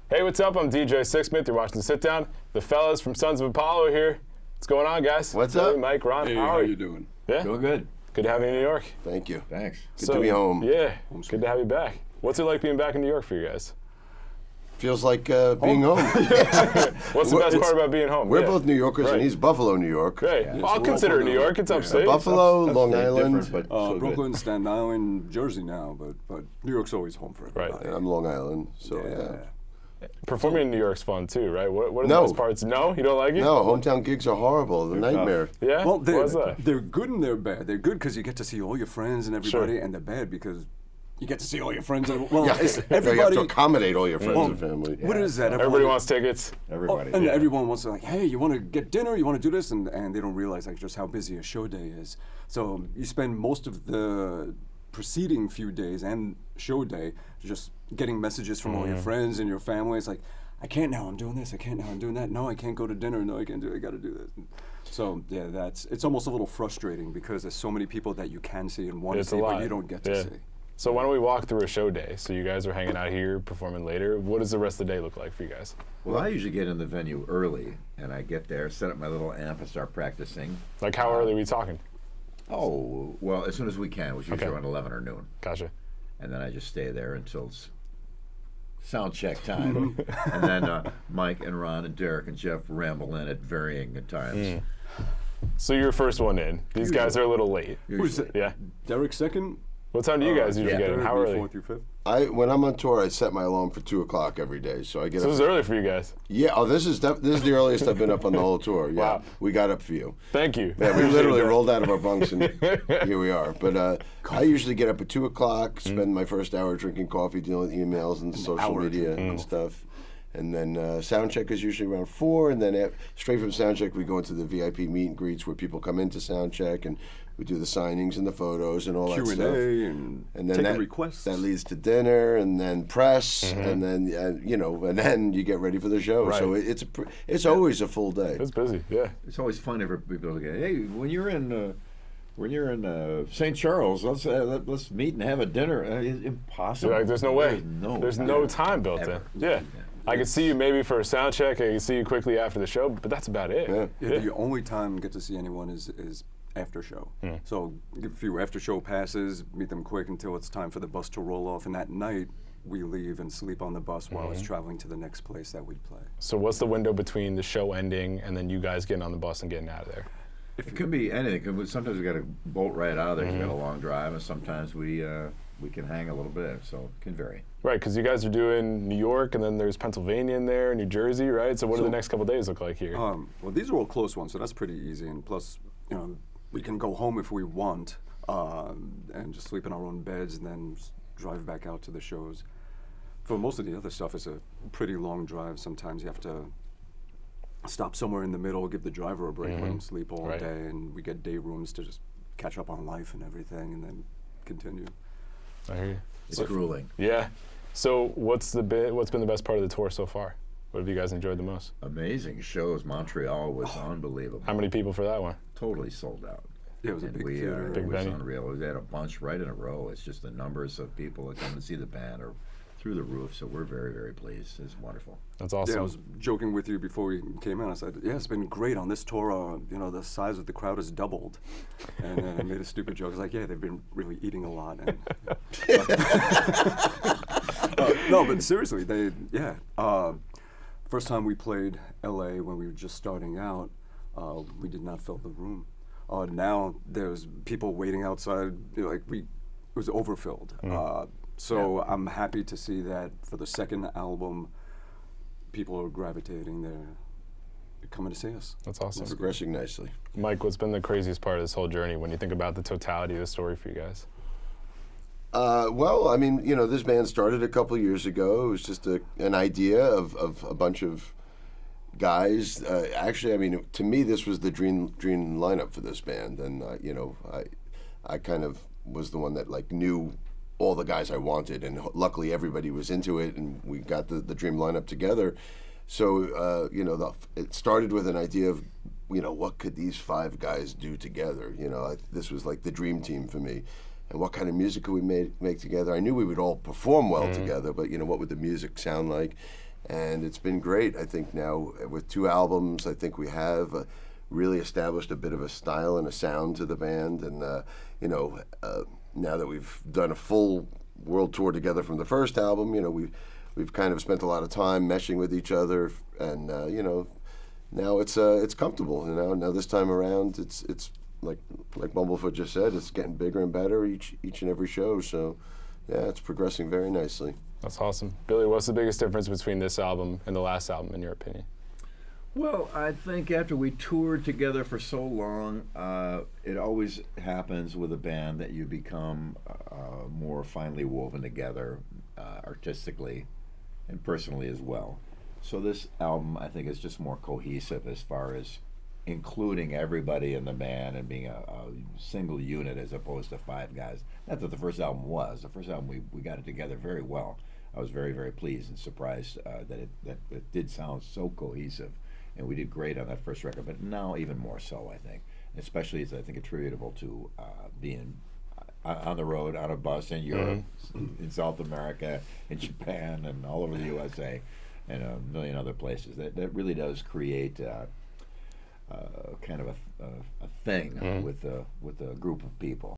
Hey, what's up? I'm DJ Sixsmith. You're watching The Sit Down. The fellas from Sons of Apollo here. What's going on, guys? What's Billy, up? Mike, Ron, Hey, how are you doing? Yeah? Doing good. Good to have you in New York. Thank you. Thanks. Good to be home. Yeah, Home's good to have you back. What's it like being back in New York for you guys? Feels like being home. What's the best part about being home? We're Yeah. both New Yorkers, Right. and he's Buffalo, New York. Great. Yeah. Well, So I'll we're consider all it New going York. It's on. upstate. Buffalo, Long Upstate Island. different, but so Brooklyn, Staten Island, Jersey now, but New York's always home for Right. everybody. I'm Long Island, so Performing in New York's fun too, right? What are the No. best parts? No? You don't like it? No, hometown gigs are horrible. The nightmare. Yeah? Well, Why is that? they're good and they're bad. They're good because you get to see all your friends and everybody, Sure. and they're bad because you get to see all your friends. And, well, Yeah, it's you have to everybody. accommodate all your friends Well, and family. What is that? Everybody wants tickets. everybody. And yeah. everyone wants to like, hey, you want to get dinner? You want to do this? And they don't realize like just how busy a show day is. So you spend most of the preceding few days and show day just getting messages from all your friends and your family. It's like, I can't now. I'm doing this. I can't now. I'm doing that. No, I can't go to dinner. No, I can't do it. I got to do this. So yeah, it's almost a little frustrating because there's so many people that you can see and want to It's see, a lot. but you don't get to Yeah. see. So why don't we walk through a show day? So you guys are hanging out here, performing later. What does the rest of the day look like for you guys? Well, I usually get in the venue early, and I get there, set up my little amp, and start practicing. Like how early are we talking? Oh, well, as soon as we can, which is usually Okay. around 11 or noon. Gotcha. And then I just stay there until it's sound check time. And then Mike and Ron and Derek and Jeff ramble in at varying times. So you're first one in. These guys are a little late. Who's Usually. it? Yeah. Derek second. What time do you guys usually yeah. get in? Third, How me, early? fourth, you fifth. When I'm on tour, I set my alarm for 2 o'clock every day, so I get So up. this is early for you guys. Yeah. Oh, this is the earliest I've been up on the whole tour. Yeah. Wow. We got up for you. Thank you. Yeah, we literally rolled out of our bunks and here we are. But I usually get up at 2 o'clock, spend my first hour drinking coffee, dealing with emails and social hour. media and stuff. And then sound check is usually around 4, and then straight from sound check we go into the VIP meet and greets where people come into sound check and we do the signings and the photos and all that stuff. Q&A and And then taking that, requests. that leads to dinner, and then press, and then and then you get ready for the show. So Right. it's always a full day. It's busy. Yeah. It's always funny for people to go, hey, when you're in St. Charles, let's meet and have a dinner. It's impossible. You're like, there's no way. There's no time built Ever. in. Yeah. I could see you maybe for a sound check. I could see you quickly after the show, but that's about it. Yeah. Yeah, the only time you get to see anyone is after show. So give a few after show passes, meet them quick until it's time for the bus to roll off, and that night we leave and sleep on the bus while it's traveling to the next place that we play. So what's the window between the show ending and then you guys getting on the bus and getting out of there? It could be anything. Sometimes we got to bolt right out of there 'cause we got a long drive, and sometimes we can hang a little bit, so it can vary. Right, because you guys are doing New York, and then there's Pennsylvania in there, New Jersey, right? So what do the next couple days look like here? Well, these are all close ones, so that's pretty easy. And plus, we can go home if we want and just sleep in our own beds and then just drive back out to the shows. For most of the other stuff, it's a pretty long drive. Sometimes you have to stop somewhere in the middle, give the driver a break, let him sleep all Right. day, and we get day rooms to just catch up on life and everything, and then continue. I hear you. It's grueling. Yeah. So what's been the best part of the tour so far? What have you guys enjoyed the most? Amazing shows. Montreal was unbelievable. How many people for that one? Totally sold out. Yeah, it was a And big we, theater. Big it was venue. unreal. We had a bunch right in a row. It's just the numbers of people that come to see the band are through the roof, so we're very, very pleased. It's wonderful. That's Yeah, awesome. I was joking with you before we came in. I said, "Yeah, it's been great on this tour. The size of the crowd has doubled." And then I made a stupid joke. I was like, "Yeah, they've been really eating a lot." And, no, but seriously, first time we played L.A. when we were just starting out, we did not fill the room. Now there's people waiting outside. It was overfilled. So I'm happy to see that for the second album, people are gravitating there, coming to see us. That's awesome. Progressing nicely. Mike, what's been the craziest part of this whole journey when you think about the totality of the story for you guys? Well, I mean, this band started a couple years ago. It was just an idea of a bunch of guys. Actually, I mean, to me, this was the dream lineup for this band, and I kind of was the one that knew all the guys I wanted, and luckily everybody was into it, and we got the dream lineup together. So it started with an idea of what could these 5 guys do together? This was like the dream team for me. And what kind of music could we make together? I knew we would all perform well together, but what would the music sound like? and it's been great. I think now with 2 albums, I think we have really established a bit of a style and a sound to the band, and now that we've done a full world tour together from the first album, we've kind of spent a lot of time meshing with each other, and now it's comfortable. Now this time around, it's like Bumblefoot just said, it's getting bigger and better each and every show. So yeah, it's progressing very nicely. That's awesome. Billy, what's the biggest difference between this album and the last album, in your opinion? Well, I think after we toured together for so long, it always happens with a band that you become more finely woven together artistically and personally as well. So this album, I think, is just more cohesive as far as including everybody in the band and being a single unit as opposed to 5 guys. Not that the first album was. The first album, we got it together very well. I was very, very pleased and surprised that it did sound so cohesive. And we did great on that first record, but now even more so, I think. Especially, it's, I think, attributable to being on the road, on a bus in Europe, in South America, in Japan, and all over the USA, and a million other places. That really does create kind of a thing with a group of people.